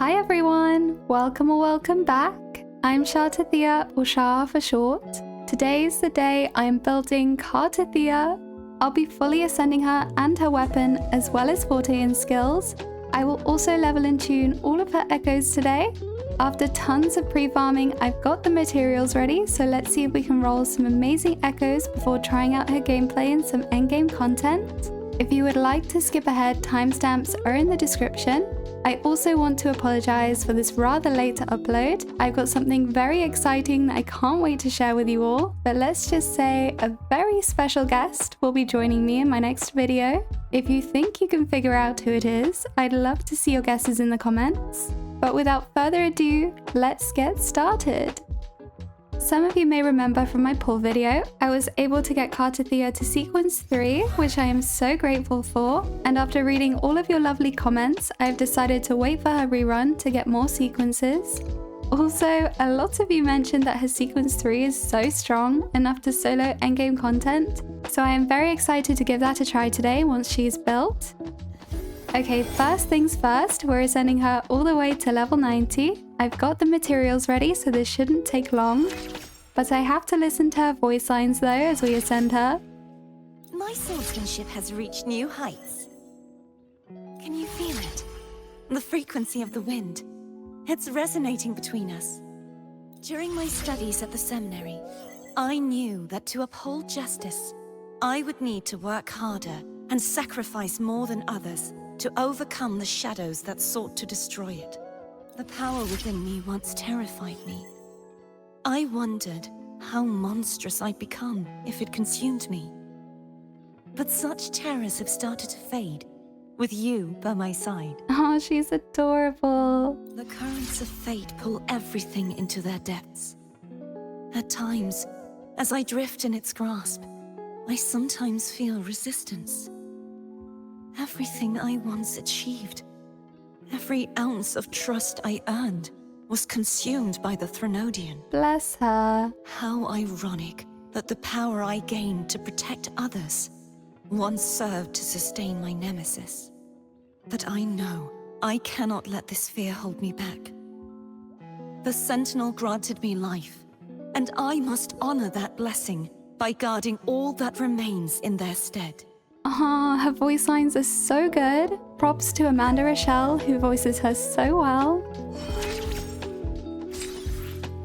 Hi everyone, welcome or welcome back. I'm Cartethyia, or Char for short. Today's the day I am building Cartethyia. I'll be fully ascending her and her weapon, as well as Forte and skills. I will also level and tune all of her echoes today. After tons of pre-farming, I've got the materials ready, so let's see if we can roll some amazing echoes before trying out her gameplay and some endgame content. If you would like to skip ahead, timestamps are in the description. I also want to apologize for this rather late upload. I've got something very exciting that I can't wait to share with you all, but let's just say a very special guest will be joining me in my next video. If you think you can figure out who it is, I'd love to see your guesses in the comments. But without further ado, let's get started. Some of you may remember from my pull video, I was able to get Cartethyia to sequence 3, which I am so grateful for, and after reading all of your lovely comments, I've decided to wait for her rerun to get more sequences. Also, a lot of you mentioned that her sequence 3 is so strong, enough to solo endgame content, so I am very excited to give that a try today once she's built. Okay, first things first, we're ascending her all the way to level 90. I've got the materials ready, so this shouldn't take long. But I have to listen to her voice lines though as we ascend her. My swordsmanship has reached new heights. Can you feel it? The frequency of the wind. It's resonating between us. During my studies at the seminary, I knew that to uphold justice, I would need to work harder and sacrifice more than others to overcome the shadows that sought to destroy it. The power within me once terrified me. I wondered how monstrous I'd become if it consumed me. But such terrors have started to fade, with you by my side. Oh, she's adorable. The currents of fate pull everything into their depths. At times, as I drift in its grasp, I sometimes feel resistance. Everything I once achieved, every ounce of trust I earned, was consumed by the Threnodian. Bless her. How ironic that the power I gained to protect others once served to sustain my nemesis. But I know I cannot let this fear hold me back. The Sentinel granted me life, and I must honor that blessing by guarding all that remains in their stead. Her voice lines are so good. Props to Amanda Rochelle, who voices her so well.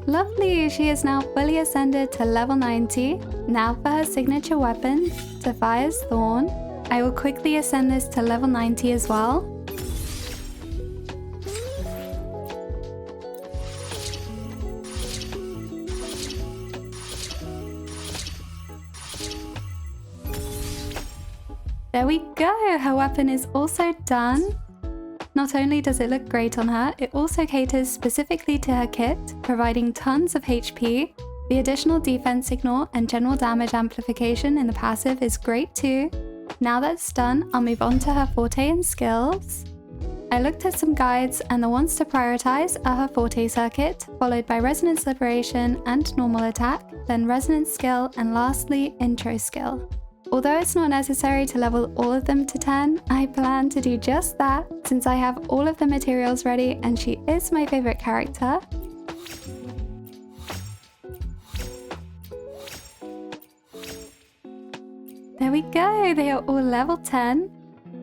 Lovely, she is now fully ascended to level 90. Now for her signature weapon, Sapphire's Thorn. I will quickly ascend this to level 90 as well. There we go, her weapon is also done. Not only does it look great on her, it also caters specifically to her kit, providing tons of HP. The additional defense ignore and general damage amplification in the passive is great too. Now that's done, I'll move on to her Forte and skills. I looked at some guides, and the ones to prioritize are her Forte circuit, followed by Resonance Liberation and Normal Attack, then Resonance skill, and lastly, Intro skill. Although it's not necessary to level all of them to 10, I plan to do just that since I have all of the materials ready and she is my favorite character. There we go, they are all level 10.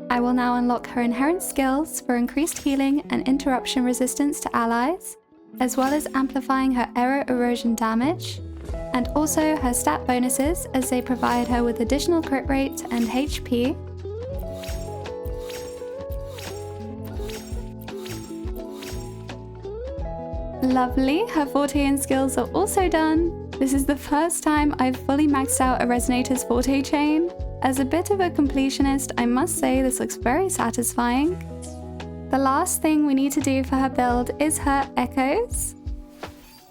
I will now unlock her inherent skills for increased healing and interruption resistance to allies, as well as amplifying her arrow erosion damage, and also her stat bonuses as they provide her with additional crit rate and HP. Lovely, her Forte and skills are also done. This is the first time I've fully maxed out a Resonator's Forte chain. As a bit of a completionist, I must say this looks very satisfying. The last thing we need to do for her build is her echoes.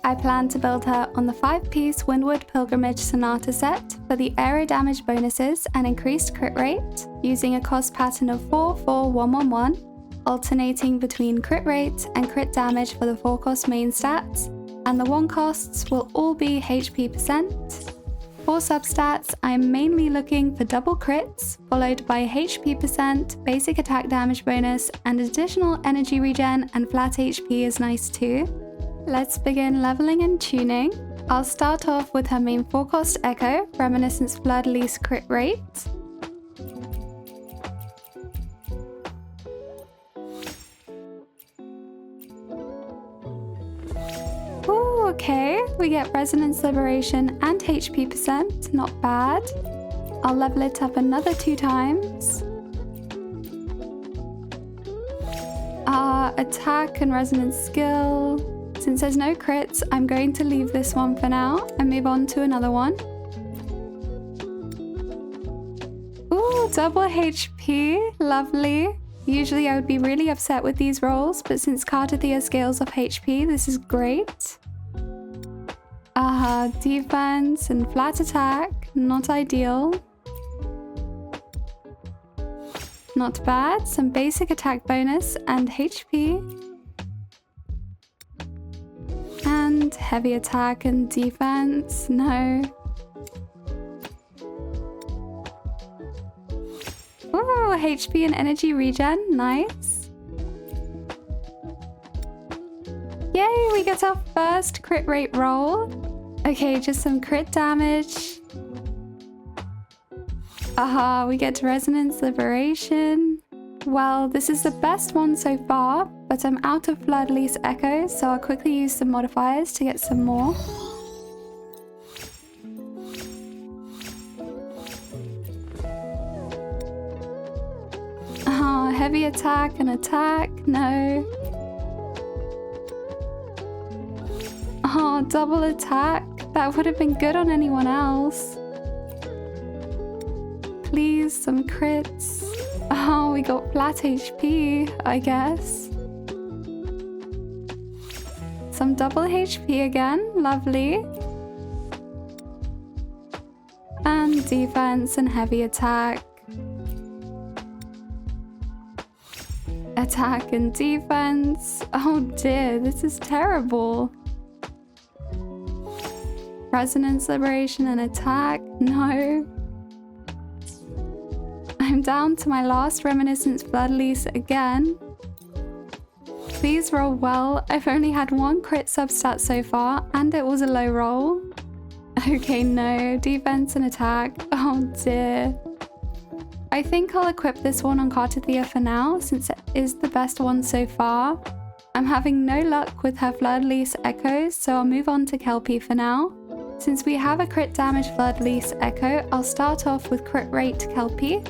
I plan to build her on the 5-piece Windward Pilgrimage Sonata set for the aero damage bonuses and increased crit rate, using a cost pattern of 4-4-1-1-1, alternating between crit rate and crit damage for the 4-cost main stats, and the 1 costs will all be HP%. For substats, I'm mainly looking for double crits, followed by HP percent, basic attack damage bonus, and additional energy regen and flat HP is nice too. Let's begin leveling and tuning. I'll start off with her main 4-cost Echo, Reminiscence Fleur-de-Lis crit rate. Ooh, okay, we get Resonance Liberation and HP percent, not bad. I'll level it up another 2 times. Attack and Resonance skill. Since there's no crits, I'm going to leave this one for now and move on to another one. Ooh, double HP, lovely. Usually I would be really upset with these rolls, but since Cartethyia scales off HP, this is great. Defense and flat attack, not ideal. Not bad, some basic attack bonus and HP. And heavy attack and defense, no. Ooh, HP and energy regen, nice. Yay, we get our first crit rate roll. Okay, just some crit damage. We get Resonance Liberation. Well, this is the best one so far, but I'm out of Fleur-de-Lis echoes, so I'll quickly use some modifiers to get some more. Heavy attack and attack, no. Double attack, that would have been good on anyone else. Please, some crits. We got flat HP, I guess. Some double HP again, lovely. And defense and heavy attack. Attack and defense. Oh dear, this is terrible. Resonance Liberation and attack, no. I'm down to my last Reminiscence Fleur-de-Lis again. Please roll well. I've only had 1 crit substat so far, and it was a low roll. Okay, no. Defense and attack. Oh dear. I think I'll equip this one on Cartethyia for now, since it is the best one so far. I'm having no luck with her Fleur-de-Lis echoes, so I'll move on to Kelpie for now. Since we have a crit damage Fleur-de-Lis echo, I'll start off with crit rate Kelpie.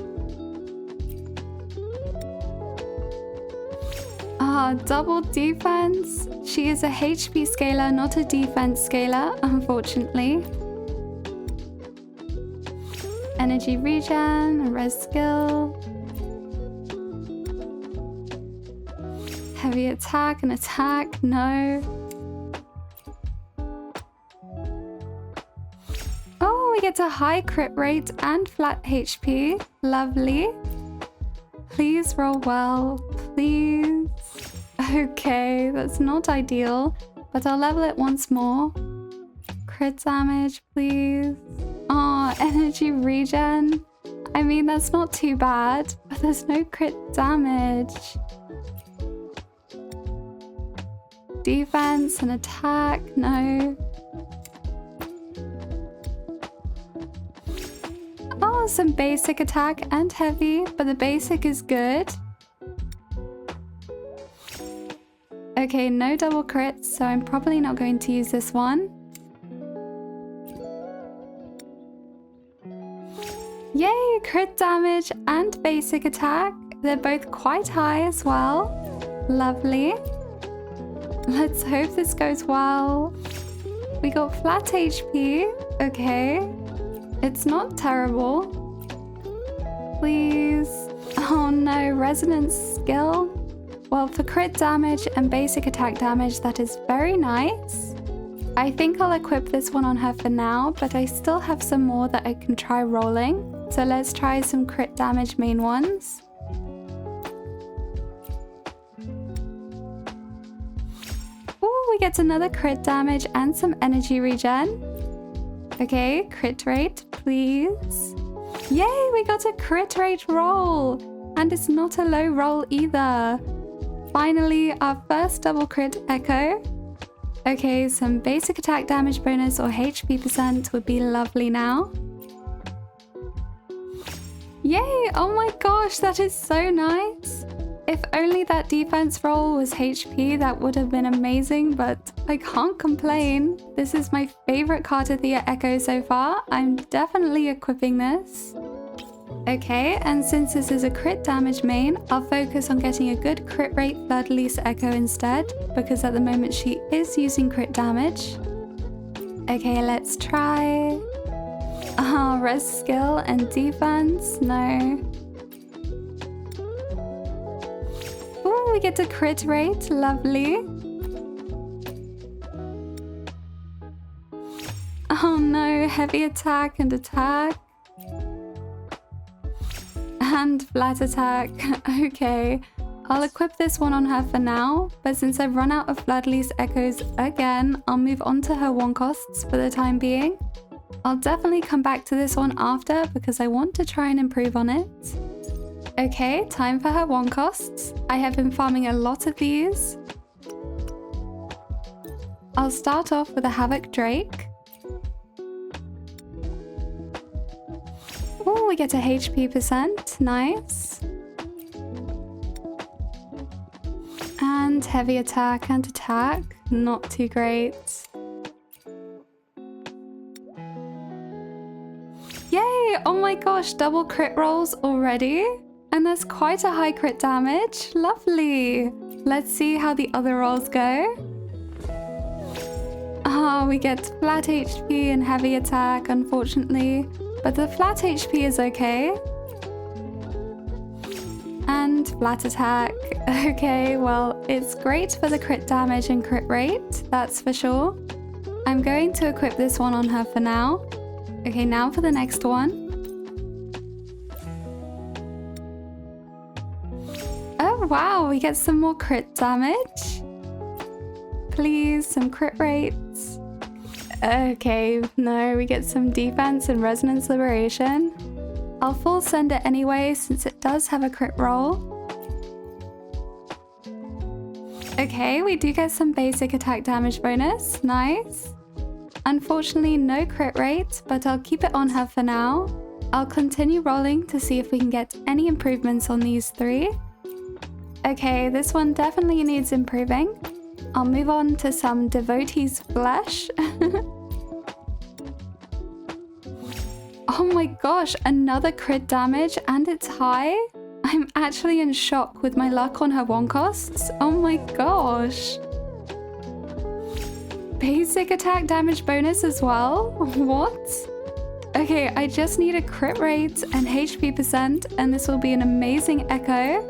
Double defense. She is a HP scaler, not a defense scaler, unfortunately. Energy regen, res skill. Heavy attack and attack, no. Oh, we get a high crit rate and flat HP. Lovely. Please roll well, please. Okay, that's not ideal, but I'll level it once more. Crit damage, please. Energy regen. I mean, that's not too bad, but there's no crit damage. Defense and attack, no. Some basic attack and heavy, but the basic is good. Okay, no double crits, so I'm probably not going to use this one. Yay, crit damage and basic attack. They're both quite high as well. Lovely. Let's hope this goes well. We got flat HP. Okay. It's not terrible. Please. Oh no, resonance skill. Well, for crit damage and basic attack damage, that is very nice. I think I'll equip this one on her for now, but I still have some more that I can try rolling. So let's try some crit damage main ones. Ooh, we get another crit damage and some energy regen. Okay, crit rate, please. Yay, we got a crit rate roll! And it's not a low roll either. Finally, our first double crit echo. Okay, some basic attack damage bonus or HP percent would be lovely now. Yay! Oh my gosh, that is so nice! If only that defense roll was HP, that would have been amazing, but I can't complain. This is my favorite Cartethyia Echo so far. I'm definitely equipping this. Okay, and since this is a crit damage main, I'll focus on getting a good crit rate Fleur-de-Lis Echo instead, because at the moment she is using crit damage. Okay, let's try. Res skill and defense, no. Ooh, we get a crit rate, lovely. Oh no, heavy attack and attack. And flat attack, okay. I'll equip this one on her for now, but since I've run out of Fleur-de-Lis Echoes again, I'll move on to her one costs for the time being. I'll definitely come back to this one after because I want to try and improve on it. Okay, time for her one costs. I have been farming a lot of these. I'll start off with a Havoc Drake. Oh, we get a HP percent, nice. And heavy attack and attack, not too great. Yay! Oh my gosh, double crit rolls already? And there's quite a high crit damage, lovely. Let's see how the other rolls go. We get flat HP and heavy attack, unfortunately. But the flat HP is okay. And flat attack. Okay, well, it's great for the crit damage and crit rate, that's for sure. I'm going to equip this one on her for now. Okay, now for the next one. Oh wow, we get some more crit damage. Please, some crit rates. Okay, no, we get some defense and resonance liberation. I'll full send it anyway since it does have a crit roll. Okay, we do get some basic attack damage bonus, nice. Unfortunately, no crit rate, but I'll keep it on her for now. I'll continue rolling to see if we can get any improvements on these three. Okay, this one definitely needs improving. I'll move on to some Devotee's Flesh. Oh my gosh, another crit damage and it's high? I'm actually in shock with my luck on her one costs. Oh my gosh. Basic attack damage bonus as well? What? Okay, I just need a crit rate and HP percent and this will be an amazing echo.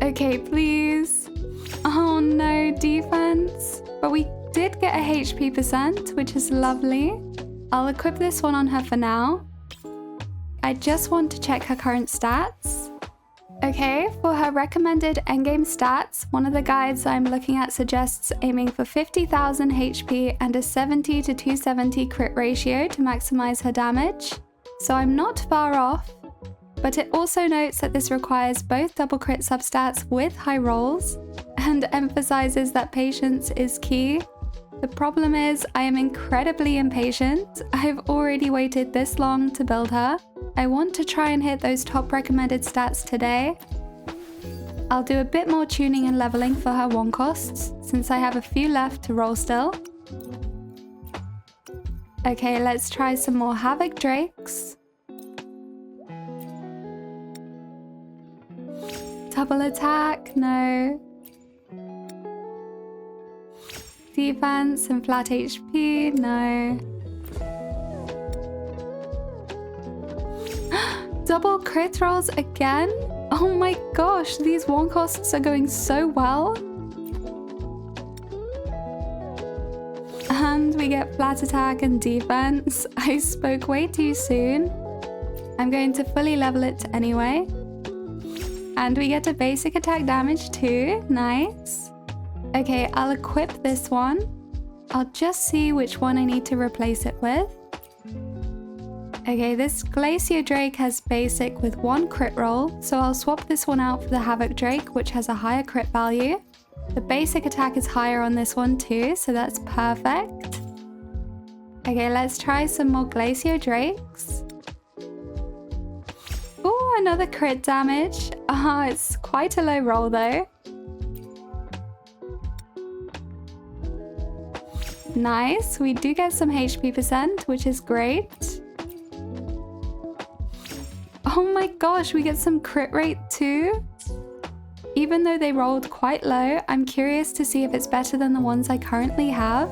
Okay, please. Oh no, defense. But we did get a HP percent, which is lovely. I'll equip this one on her for now. I just want to check her current stats. Okay, for her recommended endgame stats, one of the guides I'm looking at suggests aiming for 50,000 HP and a 70 to 270 crit ratio to maximize her damage. So I'm not far off, but it also notes that this requires both double crit substats with high rolls and emphasizes that patience is key. The problem is I am incredibly impatient. I've already waited this long to build her. I want to try and hit those top recommended stats today. I'll do a bit more tuning and leveling for her one costs since I have a few left to roll still. Okay, let's try some more Havoc Drakes. Double attack, no. Defense and flat HP, no. Double crit rolls again? Oh my gosh, these one costs are going so well. And we get flat attack and defense. I spoke way too soon. I'm going to fully level it anyway. And we get a basic attack damage too, nice. Okay, I'll equip this one. I'll just see which one I need to replace it with. Okay, this Glacier Drake has basic with 1 crit roll, so I'll swap this one out for the Havoc Drake, which has a higher crit value. The basic attack is higher on this one too, so that's perfect. Okay, let's try some more Glacier Drakes. Ooh, another crit damage. It's quite a low roll though. Nice, we do get some HP percent, which is great. Oh my gosh, we get some crit rate too. Even though they rolled quite low, I'm curious to see if it's better than the ones I currently have.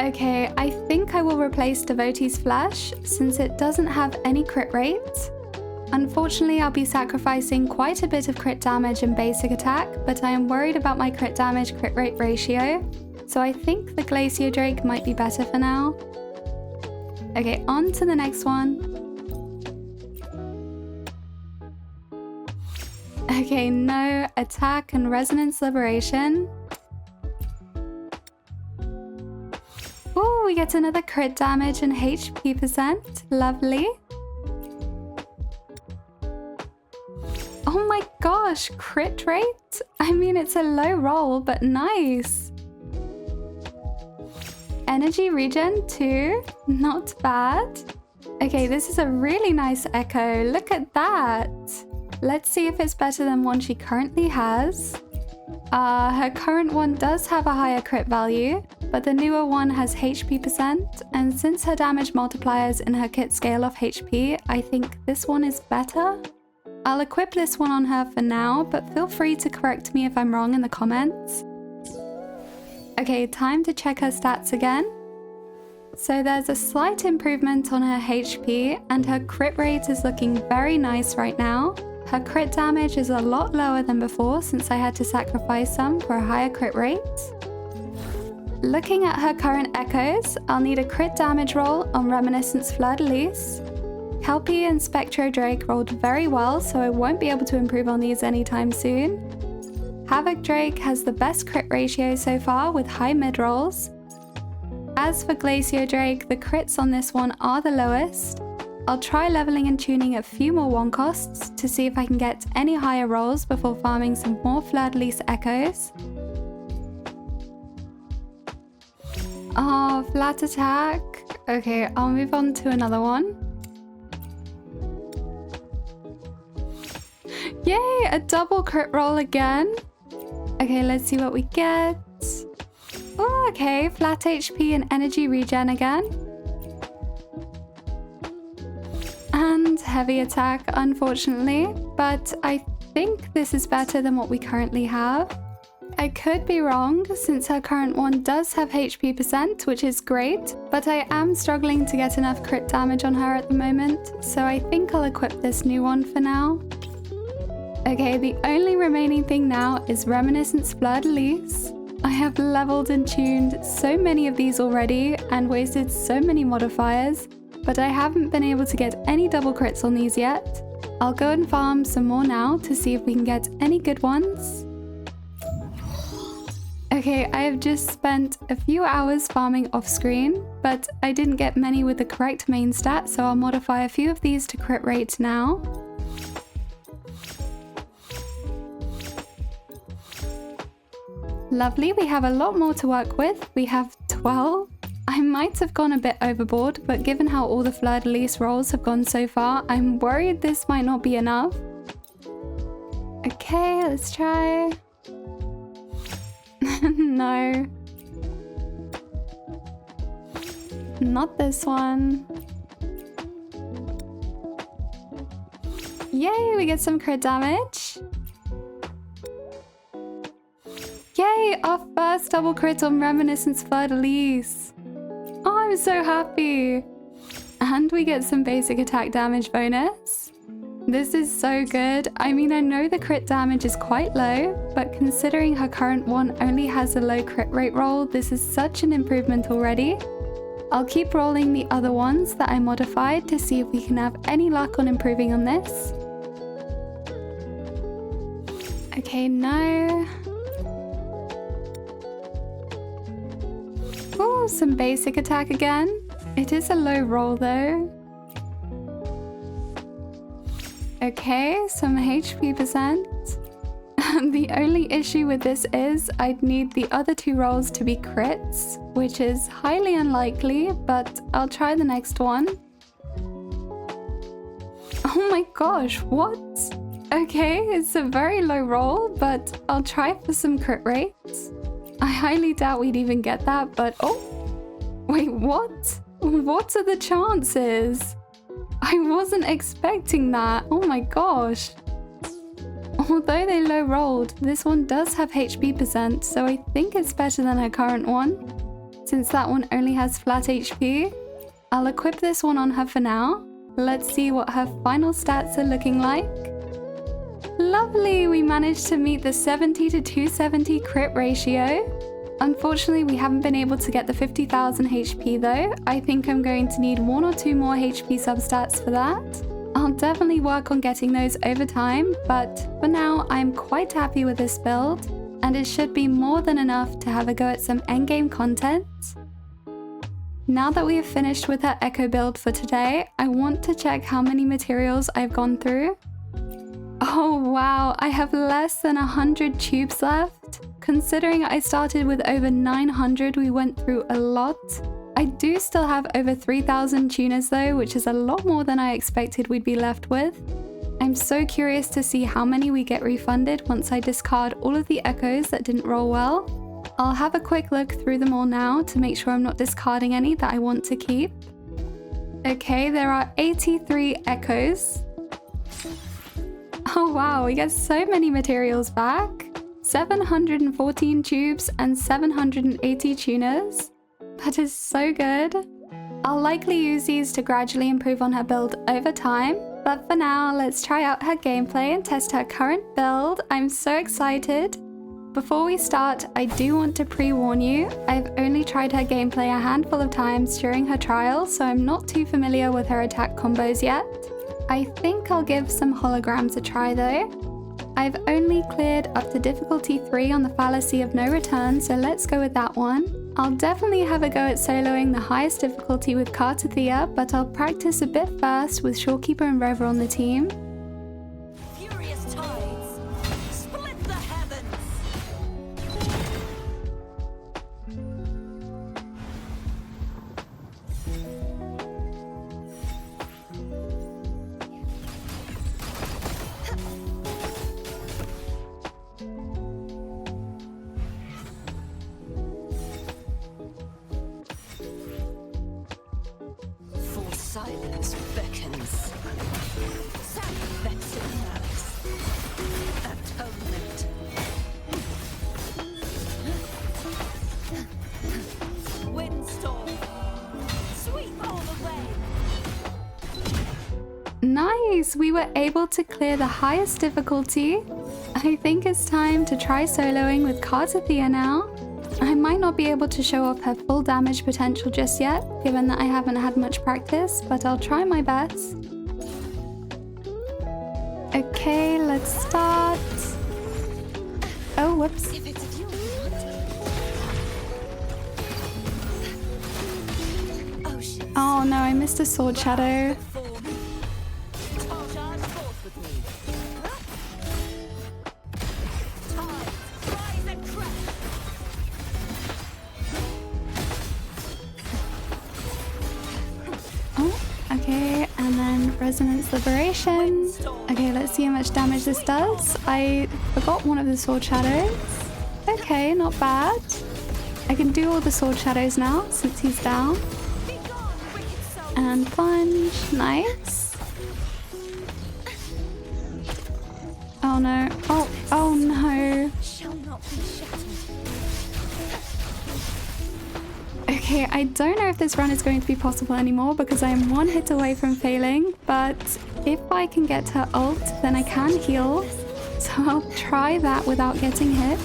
Okay, I think I will replace Devotee's Flesh since it doesn't have any crit rate. Unfortunately, I'll be sacrificing quite a bit of crit damage and basic attack, but I am worried about my crit damage crit rate ratio, so I think the Glacier Drake might be better for now. Okay, on to the next one. Okay, no attack and resonance liberation. Oh, we get another crit damage and HP percent. Lovely. Oh my gosh, crit rate? I mean, it's a low roll, but nice. Energy regen too, not bad. Okay, this is a really nice echo. Look at that. Let's see if it's better than one she currently has. Her current one does have a higher crit value, but the newer one has HP percent, and since her damage multipliers in her kit scale off HP, I think this one is better. I'll equip this one on her for now, but feel free to correct me if I'm wrong in the comments. Okay, time to check her stats again. So there's a slight improvement on her HP, and her crit rate is looking very nice right now. Her crit damage is a lot lower than before since I had to sacrifice some for a higher crit rate. Looking at her current echoes, I'll need a crit damage roll on Reminiscence Fleur-de-Lis. Kelpie and Spectro Drake rolled very well, so I won't be able to improve on these anytime soon. Havoc Drake has the best crit ratio so far with high mid rolls. As for Glacier Drake, the crits on this one are the lowest. I'll try leveling and tuning a few more 1 costs to see if I can get any higher rolls before farming some more Fleur-de-Lis echoes. Oh, flat attack. Okay, I'll move on to another one. Yay, a double crit roll again. Okay, let's see what we get. Oh, okay, flat HP and energy regen again. And heavy attack, unfortunately, but I think this is better than what we currently have. I could be wrong, since her current one does have HP percent, which is great, but I am struggling to get enough crit damage on her at the moment, so I think I'll equip this new one for now. Okay, the only remaining thing now is Reminiscence Fleur-de-Lis. I have leveled and tuned so many of these already and wasted so many modifiers, but I haven't been able to get any double crits on these yet. I'll go and farm some more now to see if we can get any good ones. Okay, I have just spent a few hours farming off screen, but I didn't get many with the correct main stat, so I'll modify a few of these to crit rate now. Lovely, we have a lot more to work with. We have 12. I might have gone a bit overboard, but given how all the Fleur-de-Lis rolls have gone so far, I'm worried this might not be enough. Okay, let's try. No. Not this one. Yay, we get some crit damage. Yay, our first double crit on Reminiscence Fleur-de-Lis. Oh, I'm so happy. And we get some basic attack damage bonus. This is so good. I mean, I know the crit damage is quite low, but considering her current one only has a low crit rate roll, this is such an improvement already. I'll keep rolling the other ones that I modified to see if we can have any luck on improving on this. Okay, no. Oh, some basic attack again. It is a low roll though. Okay, some HP percent. The only issue with this is I'd need the other 2 rolls to be crits, which is highly unlikely, but I'll try the next one. Oh my gosh, what? Okay, it's a very low roll, but I'll try for some crit rates. I highly doubt we'd even get that, but oh! Wait, what? What are the chances? I wasn't expecting that. Oh my gosh. Although they low rolled, this one does have HP percent, so I think it's better than her current one. Since that one only has flat HP, I'll equip this one on her for now. Let's see what her final stats are looking like. Lovely, we managed to meet the 70 to 270 crit ratio. Unfortunately, we haven't been able to get the 50,000 HP though. I think I'm going to need 1 or 2 more HP substats for that. I'll definitely work on getting those over time, but for now I'm quite happy with this build, and it should be more than enough to have a go at some endgame content. Now that we have finished with our Echo build for today, I want to check how many materials I've gone through. Oh wow, I have less than 100 tubes left. Considering I started with over 900, we went through a lot. I do still have over 3,000 tuners though, which is a lot more than I expected we'd be left with. I'm so curious to see how many we get refunded once I discard all of the echoes that didn't roll well. I'll have a quick look through them all now to make sure I'm not discarding any that I want to keep. Okay, there are 83 echoes. Oh wow, we get so many materials back. 714 tubes and 780 tuners. That is so good. I'll likely use these to gradually improve on her build over time, but for now, let's try out her gameplay and test her current build. I'm so excited. Before we start, I do want to pre-warn you, I've only tried her gameplay a handful of times during her trial, so I'm not too familiar with her attack combos yet. I think I'll give some holograms a try though. I've only cleared up to difficulty 3 on the fallacy of no return, so let's go with that one. I'll definitely have a go at soloing the highest difficulty with Cartethyia, but I'll practice a bit first with Shorekeeper and Rover on the team. Furious tides, split the heavens. Silence beckons. Sacrifice malice. Atonement. Windstorm. Sweep all the way. Nice! We were able to clear the highest difficulty. I think it's time to try soloing with Cartethyia now. I might not be able to show off her full damage potential just yet, given that I haven't had much practice, but I'll try my best. Okay, let's start. Oh, whoops. Oh no, I missed a sword shadow. Okay, and then Resonance Liberation. Okay, let's see how much damage this does. I forgot one of the sword shadows. Okay, not bad. I can do all the sword shadows now since he's down. And plunge, nice. Oh no, oh no. Okay, I don't know if this run is going to be possible anymore because I am 1 hit away from failing, but if I can get her ult, then I can heal. So I'll try that without getting hit.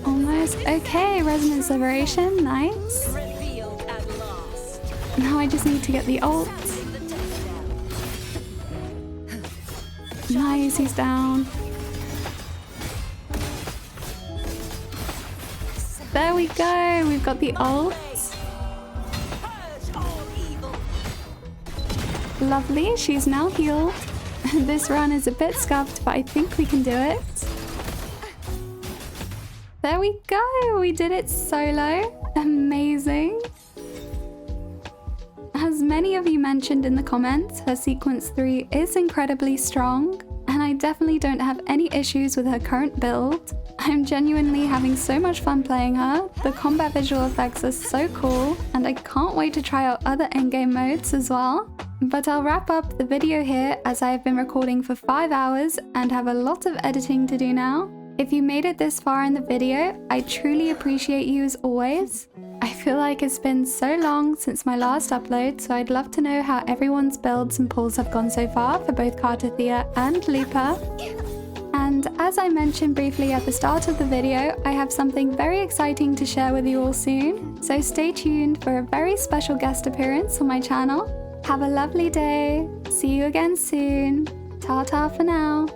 Almost. Okay, Resonance Liberation, nice. Now I just need to get the ult. Nice, he's down. There we go, we've got the ult. Lovely, she's now healed. This run is a bit scuffed, but I think we can do it. There we go, we did it solo. Amazing. As many of you mentioned in the comments, her sequence 3 is incredibly strong, and I definitely don't have any issues with her current build. I'm genuinely having so much fun playing her, the combat visual effects are so cool, and I can't wait to try out other endgame modes as well. But I'll wrap up the video here as I have been recording for 5 hours and have a lot of editing to do now. If you made it this far in the video, I truly appreciate you as always. I feel like it's been so long since my last upload, so I'd love to know how everyone's builds and pulls have gone so far for both Cartethyia and Lupa. And as I mentioned briefly at the start of the video, I have something very exciting to share with you all soon, so stay tuned for a very special guest appearance on my channel. Have a lovely day. See you again soon. Ta-ta for now.